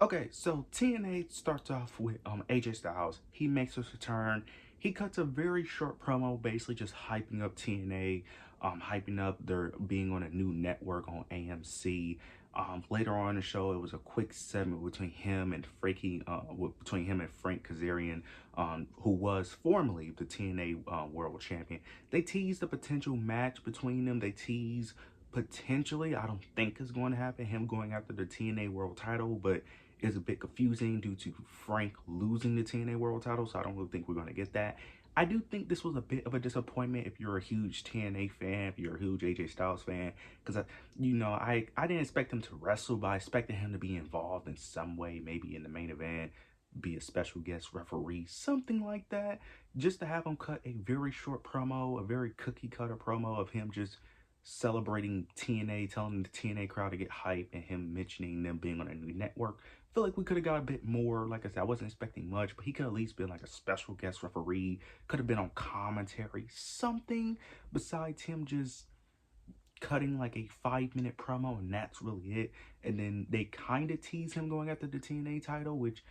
Okay, so TNA starts off with AJ Styles. He makes his return. He cuts a very short promo, basically just hyping up TNA, hyping up their being on a new network on AMC. Later on in the show, it was a quick segment between him and Frank Kazarian, who was formerly the TNA World Champion. They teased a potential match between them. They teased potentially, I don't think is going to happen, him going after the TNA World Title, but is a bit confusing due to Frank losing the TNA World Title, so I don't really think we're going to get that. I do think this was a bit of a disappointment if you're a huge TNA fan, if you're a huge AJ Styles fan, because I didn't expect him to wrestle, but I expected him to be involved in some way, maybe in the main event, be a special guest referee, something like that, just to have him cut a very short promo, a very cookie cutter promo of him just celebrating TNA, telling the TNA crowd to get hype, and him mentioning them being on a new network. Feel like we could have got a bit more. Like I said, I wasn't expecting much, but he could at least been like a special guest referee, could have been on commentary, something besides him just cutting like a 5-minute promo, and that's really it. And then they kind of tease him going after the TNA title, which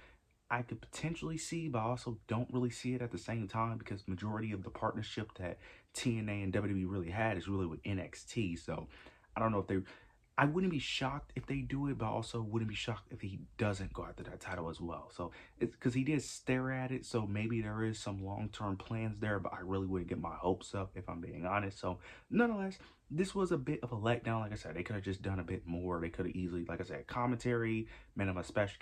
I could potentially see, but I also don't really see it at the same time, because majority of the partnership that TNA and WWE really had is really with NXT. So I don't know if they, I wouldn't be shocked if they do it, but also wouldn't be shocked if he doesn't go after that title as well. So it's because he did stare at it, so maybe there is some long-term plans there, but I really wouldn't get my hopes up if I'm being honest. So nonetheless, this was a bit of a letdown. Like I said, they could have just done a bit more. They could have easily, like I said, commentary, made him a special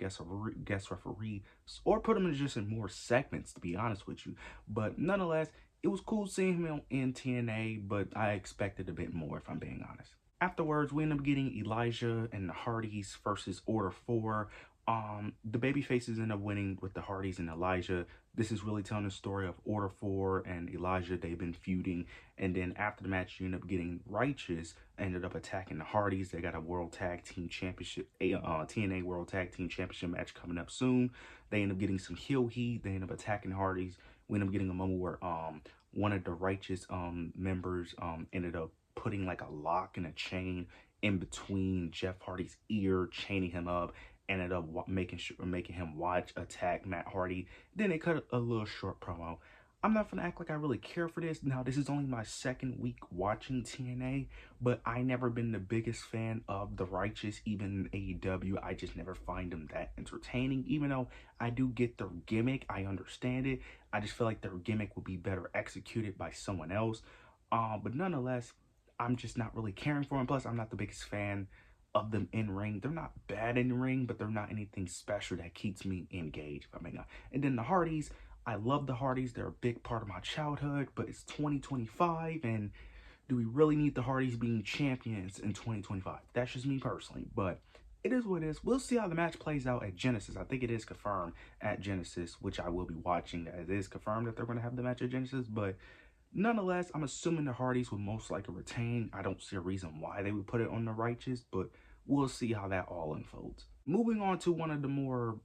guest referee, or put him in just in more segments, to be honest with you. But nonetheless, it was cool seeing him in TNA, but I expected a bit more if I'm being honest. Afterwards, we end up getting Elijah and the Hardys versus Order 4. The baby faces end up winning with the Hardys and Elijah. This is really telling the story of Order 4 and Elijah. They've been feuding, and then after the match, you end up getting Righteous ended up attacking the Hardys. They got a World Tag Team Championship, TNA World Tag Team Championship match coming up soon. They end up getting some heel heat. They end up attacking the Hardys. We end up getting a moment where one of the Righteous members ended up putting like a lock and a chain in between Jeff Hardy's ear, chaining him up, ended up making him watch attack Matt Hardy. Then they cut a little short promo. I'm not gonna act like I really care for this. Now, this is only my second week watching TNA, but I never been the biggest fan of the Righteous, even AEW. I just never find them that entertaining. Even though I do get their gimmick, I understand it. I just feel like their gimmick would be better executed by someone else. But nonetheless, I'm just not really caring for them. Plus, I'm not the biggest fan of them in ring. They're not bad in the ring, but they're not anything special that keeps me engaged, if I may not. And then the Hardys, I love the Hardys. They're a big part of my childhood, but it's 2025, and do we really need the Hardys being champions in 2025? That's just me personally, but it is what it is. We'll see how the match plays out at Genesis. I think it is confirmed at Genesis, which I will be watching. It is confirmed that they're going to have the match at Genesis, but nonetheless, I'm assuming the Hardys will most likely retain. I don't see a reason why they would put it on the Righteous, but we'll see how that all unfolds. Moving on to one of the more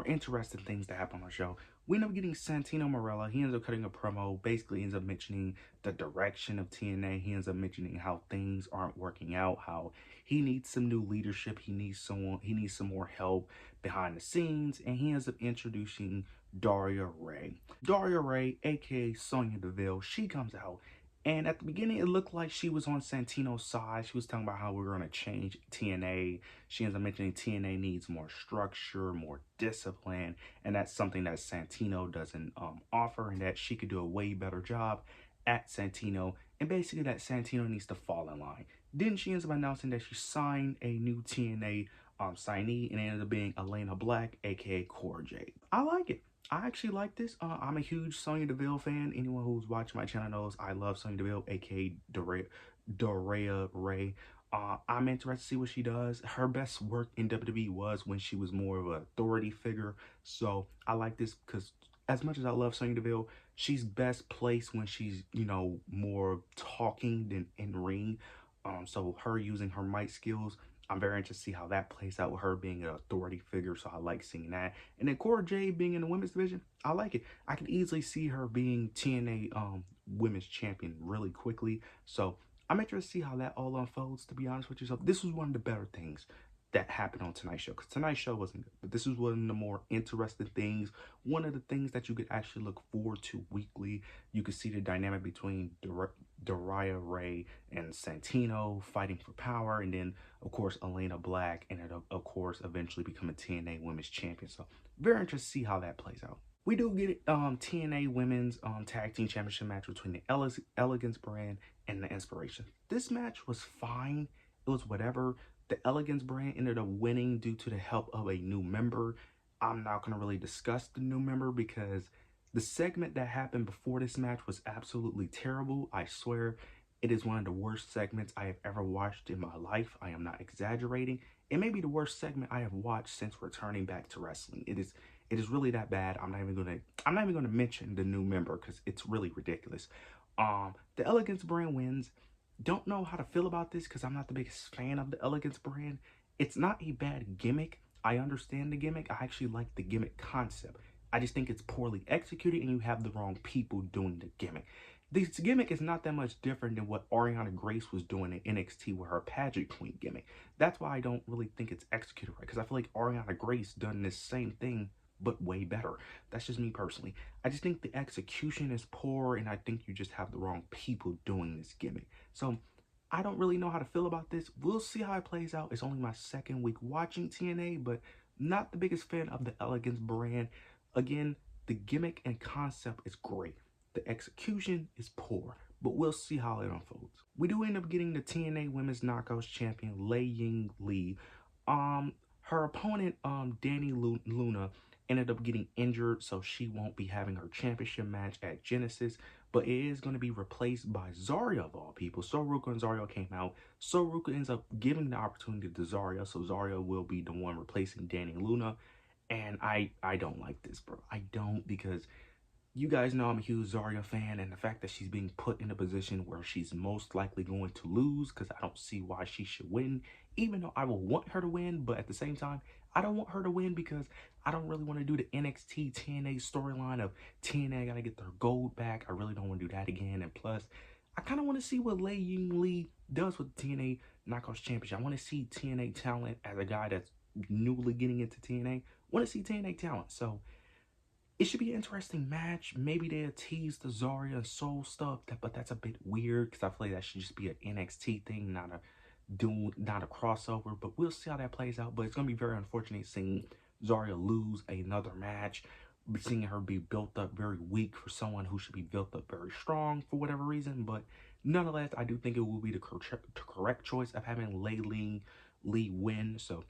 interesting things that happened on the show, we end up getting Santino Marella. He ends up cutting a promo, basically ends up mentioning the direction of TNA. He ends up mentioning how things aren't working out, how he needs some new leadership, he needs some more help behind the scenes, and he ends up introducing Daria Ray. Daria Ray, aka Sonya Deville, she comes out, and at the beginning, it looked like she was on Santino's side. She was talking about how we were going to change TNA. She ends up mentioning TNA needs more structure, more discipline, and that's something that Santino doesn't offer, and that she could do a way better job at Santino, and basically that Santino needs to fall in line. Then she ends up announcing that she signed a new TNA signee, and it ended up being Elena Black, aka Cora Jade. I like it. I actually like this. I'm a huge Sonya Deville fan. Anyone who's watching my channel knows I love Sonya Deville, aka Daria Ray. I'm interested to see what she does. Her best work in WWE was when she was more of an authority figure. So I like this because as much as I love Sonya Deville, she's best placed when she's, more talking than in ring. So her using her mic skills, I'm very interested to see how that plays out with her being an authority figure. So I like seeing that. And then Cora Jade being in the women's division, I like it. I could easily see her being TNA women's champion really quickly. So I'm interested to see how that all unfolds, to be honest with you. So this was one of the better things. that happened on Tonight Show, because Tonight Show wasn't good. But this is one of the more interesting things, one of the things that you could actually look forward to weekly. You could see the dynamic between Daria Ray and Santino fighting for power, and then of course Elena Black, and it, of course eventually becoming TNA Women's Champion. So very interested to see how that plays out. We do get TNA Women's Tag Team Championship match between the Elegance brand and the Inspiration. This match was fine. It was whatever. The Elegance brand ended up winning due to the help of a new member. I'm not going to really discuss the new member because the segment that happened before this match was absolutely terrible. I swear it is one of the worst segments I have ever watched in my life. I am not exaggerating. It may be the worst segment I have watched since returning back to wrestling. It is really that bad. I'm not even gonna mention the new member because it's really ridiculous. The Elegance brand wins. Don't know how to feel about this because I'm not the biggest fan of the Elegance brand. It's not a bad gimmick. I understand the gimmick. I actually like the gimmick concept. I just think it's poorly executed and you have the wrong people doing the gimmick. This gimmick is not that much different than what Ariana Grace was doing in NXT with her pageant queen gimmick. That's why I don't really think it's executed right, because I feel like Ariana Grace done this same thing but way better. That's just me personally. I just think the execution is poor, and I think you just have the wrong people doing this gimmick. So I don't really know how to feel about this. We'll see how it plays out. It's only my second week watching TNA, but not the biggest fan of the Elegance brand. Again, the gimmick and concept is great. The execution is poor, but we'll see how it unfolds. We do end up getting the TNA Women's Knockouts champion, Lei Ying Lee. Her opponent, Dani Luna, ended up getting injured, so she won't be having her championship match at Genesis, but it is going to be replaced by Zarya of all people. Soruka and Zarya came out. Soruka ends up giving the opportunity to Zarya, so Zarya will be the one replacing Dani Luna, and I don't like this, bro. I don't, because you guys know I'm a huge Zarya fan, and the fact that she's being put in a position where she's most likely going to lose, because I don't see why she should win, even though I will want her to win, but at the same time, I don't want her to win because I don't really want to do the NXT TNA storyline of TNA gotta get their gold back. I really don't want to do that again, and plus, I kind of want to see what Lei Ying Lee does with the TNA Knockouts Championship. I want to see TNA talent as a guy that's newly getting into TNA. I want to see TNA talent, so it should be an interesting match. Maybe they'll tease the Zarya and Soul stuff, but that's a bit weird because I feel like that should just be an NXT thing, not a crossover. But we'll see how that plays out. But it's gonna be very unfortunate seeing Zarya lose another match, seeing her be built up very weak for someone who should be built up very strong for whatever reason. But nonetheless, I do think it will be the correct choice of having Lei Ying Lee win. So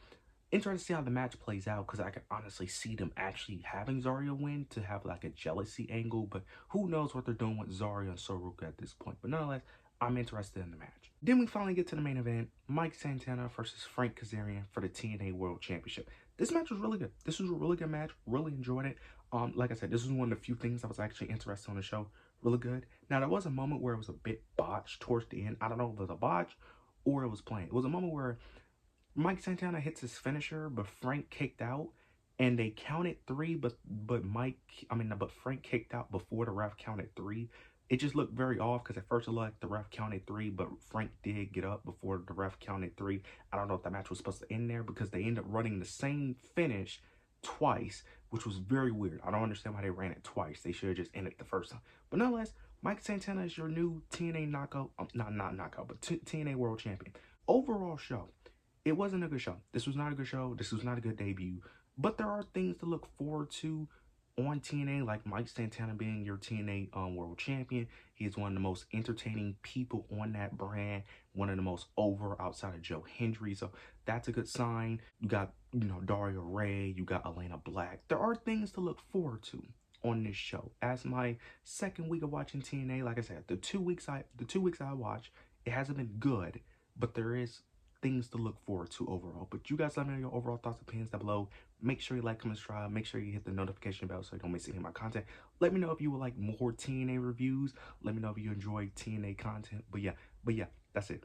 interested to see how the match plays out, because I can honestly see them actually having Zarya win to have like a jealousy angle, but who knows what they're doing with Zarya and Soruka at this point. But nonetheless, I'm interested in the match. Then we finally get to the main event, Mike Santana versus Frank Kazarian for the TNA World Championship. This match was really good. This was a really good match. Really enjoyed it. Like I said, this was one of the few things I was actually interested on the show. Really good. Now, there was a moment where it was a bit botched towards the end. I don't know if it was a botch or it was planned. It was a moment where Mike Santana hits his finisher, but Frank kicked out, and they counted three, but Frank kicked out before the ref counted three. It just looked very off because at first it looked like the ref counted three, but Frank did get up before the ref counted three. I don't know if that match was supposed to end there because they ended up running the same finish twice, which was very weird. I don't understand why they ran it twice. They should have just ended the first time. But nonetheless, Mike Santana is your new TNA knockout, not knockout, but TNA World Champion. Overall show, it wasn't a good show. This was not a good show. This was not a good debut. But there are things to look forward to on TNA, like Mike Santana being your TNA World Champion. He is one of the most entertaining people on that brand. One of the most over outside of Joe Hendry. So that's a good sign. You got, Daria Ray. You got Elena Black. There are things to look forward to on this show. As my second week of watching TNA, like I said, the two weeks I watched, it hasn't been good, but there is things to look forward to overall. But you guys let me know your overall thoughts and opinions down below. Make sure you like, comment, subscribe. Make sure you hit the notification bell so you don't miss any of my content. Let me know if you would like more TNA reviews. Let me know if you enjoy TNA content. But yeah, that's it.